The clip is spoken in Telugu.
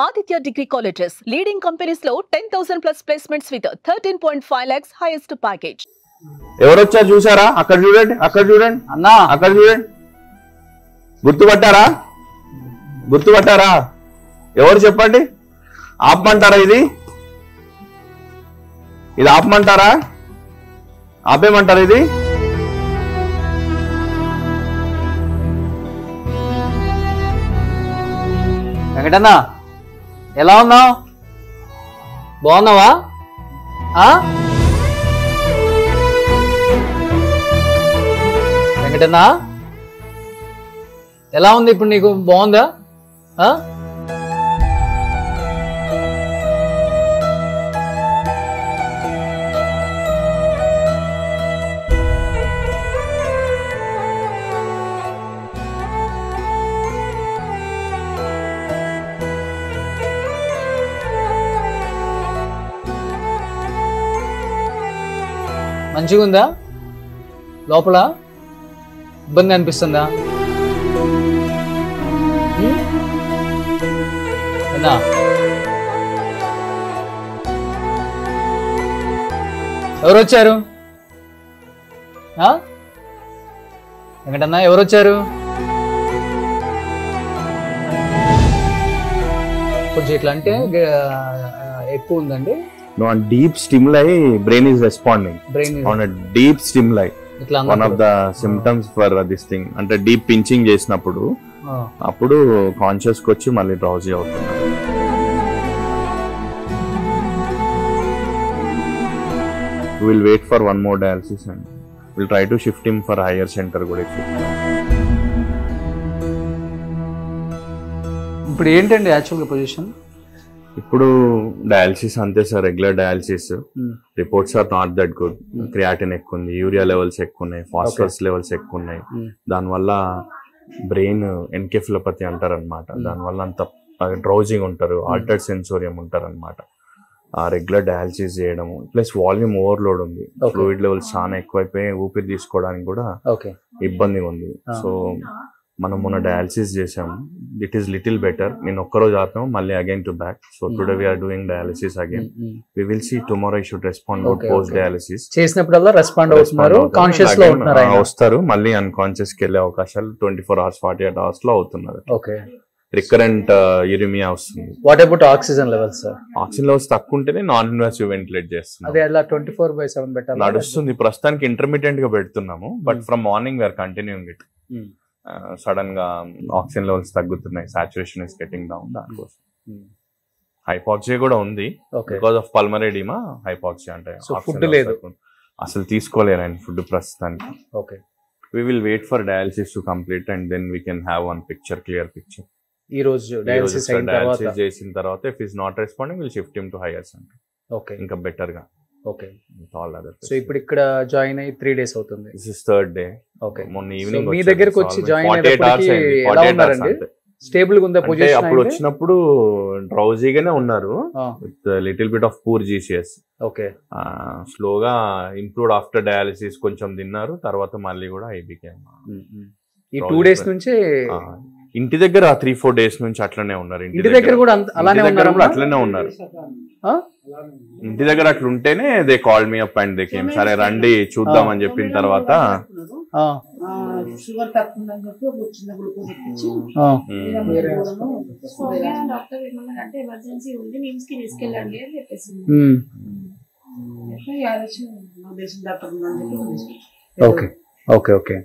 Aditya Degree Colleges, leading companies లో 10,000 plus placements with 13.5 lakhs highest package. ఎవరొచ్చా చూసారా? అక్కడ చూడండి, అక్కడ చూడండి అన్నా, అక్కడ చూడండి. గుర్తుపట్టారా? ఎవరు చెప్పండి? ఆపమంటారా? ఇది ఆపమంటారా? ఆపేమంటారా? ఇది వెంకటన్న ఎలా ఉన్నావు? బాగున్నావా? వెంకటన్న ఎలా ఉంది ఇప్పుడు నీకు? బాగుందా? మంచిగా ఉందా? లోపల ఇబ్బంది అనిపిస్తుందా? ఎవరు వచ్చారు? వెంకటన్న ఎవరు వచ్చారు? కొంచెం ఇట్లా అంటే ఎక్కువ ఉందండి. No, on deep stimuli, brain is responding. On a deep stimuli. One of the symptoms for this thing. అంటే deep pinching చేసినప్పుడు అప్పుడు కాన్షియస్ కి వచ్చి మళ్ళీ డ్రౌజీ అవుతున్నారు. We will wait for one more dialysis and we'll try to shift him for higher center కూడా. ఇప్పుడు ఏంటండి యాక్చువల్గా పొజిషన్? ఇప్పుడు డయాలసిస్ అంతే sir, regular dialysis. Reports are not that good. Creatinine ఎక్కువ ఉంది, యూరియా లెవెల్స్ ఎక్కువ ఉన్నాయి, ఫాస్ఫరస్ లెవెల్స్ ఎక్కువ ఉన్నాయి. దానివల్ల బ్రెయిన్ ఎన్కెఫిలోపతి అంటారు అనమాట. దానివల్ల అంత డ్రౌజింగ్ ఉంటారు, ఆల్టర్డ్ సెన్సోరియం ఉంటారు అనమాట. రెగ్యులర్ డయాలసిస్ చేయడము ప్లస్ వాల్యూమ్ ఓవర్లోడ్ ఉంది, ఫ్లూయిడ్ లెవెల్స్ చాలా ఎక్కువైపోయి ఊపిరి తీసుకోవడానికి కూడా ఇబ్బందిగా ఉంది. సో మనం మొన్న డయాలసిస్ చేసాము. It is little better. నేను ఒక్కరోజు ఆపాము, మళ్ళీ again to back. So today we're doing dialysis again. We will see tomorrow I should respond post dialysis. చేసినప్పుడల్లా రెస్పాండ్ అవుతున్నారు, కాన్షియస్ లో ఉంటున్నారు, వస్తారు, మళ్ళీ అన్కాన్షియస్ కి వెళ్ళే అవకాశాలు 24 hours 48 hours లో అవుతున్నారు. ఓకే. రికరెంట్ యూరిమియా వస్తుంది. What about oxygen levels? Oxygen levels తక్కువ ఉంటేనే నాన్ ఇన్వాసివ్ వెంటిలేట్ చేస్తున్నాం. అదే అలా 24/7 పెట్టాలి నడుస్తుంది. ప్రస్తుతానికి ఇంటర్మీడియట్ గా పెడుతున్నాము, but from morning we're continuing it. Sudden గా ఆక్సిజన్ లెవెల్స్ తగ్గుతున్నాయి, సాచురేషన్ ఇస్ గెటింగ్ డౌన్. దానికోసం హైపాక్సియా కూడా ఉంది. Because of pulmonary oedema hypoxia అంటే ఫుడ్ లేదు, అసలు తీసుకోలేరు ఆయన ఫుడ్ ప్రస్తుతానికి. Okay. We will wait for dialysis to complete and then we can have one picture, clear picture. ఈ రోజు డయాలసిస్ చేసిన తర్వాత if he is not responding, we'll shift him to higher center. Okay, ఇంకా బెటర్ గా. ఓకే. All other. సో ఇప్పుడు ఇక్కడ జాయిన్ అయ్యి 3 days అవుతుంది. This is third day. Okay. మొన్న ఈవినింగ్ మీ దగ్గరికి వచ్చి జాయిన్ అయ్యేటప్పటికి ఎలా ఉన్నారండి? స్టేబుల్ గా ఉందా పొజిషన్? అప్పుడు వచ్చినప్పుడు డ్రౌజీగానే ఉన్నారు, with little bit of poor GCS. Okay. స్లోగా ఇంప్రూవ్డ్ ఆఫ్టర్ డయాలిసిస్. కొంచెం తిన్నారు, తర్వాత మళ్ళీ కూడా అయిపోయాం. ఈ 2 days నుంచి ఇంటి దగ్గర 3-4 days నుంచి అట్లనే ఉన్నారు. ఇంటి దగ్గర కూడా అలానే ఉన్నారు, అట్లనే ఉన్నారు. ఇంటి దగ్గర అట్లా ఉంటేనే they call me up and they came. సరే రండి చూద్దాం అని చెప్పిన తర్వాత షుగర్ తక్కువ ఉందని చెప్పి ఒక చిన్న గ్లూకోజ్ ఇచ్చి డాక్టర్ ఏమన్నారంటే ఎమర్జెన్సీ ఉంది, నిమ్స్ కి తీసుకెళ్ళండి అని చెప్పేసింది. Okay, okay, okay.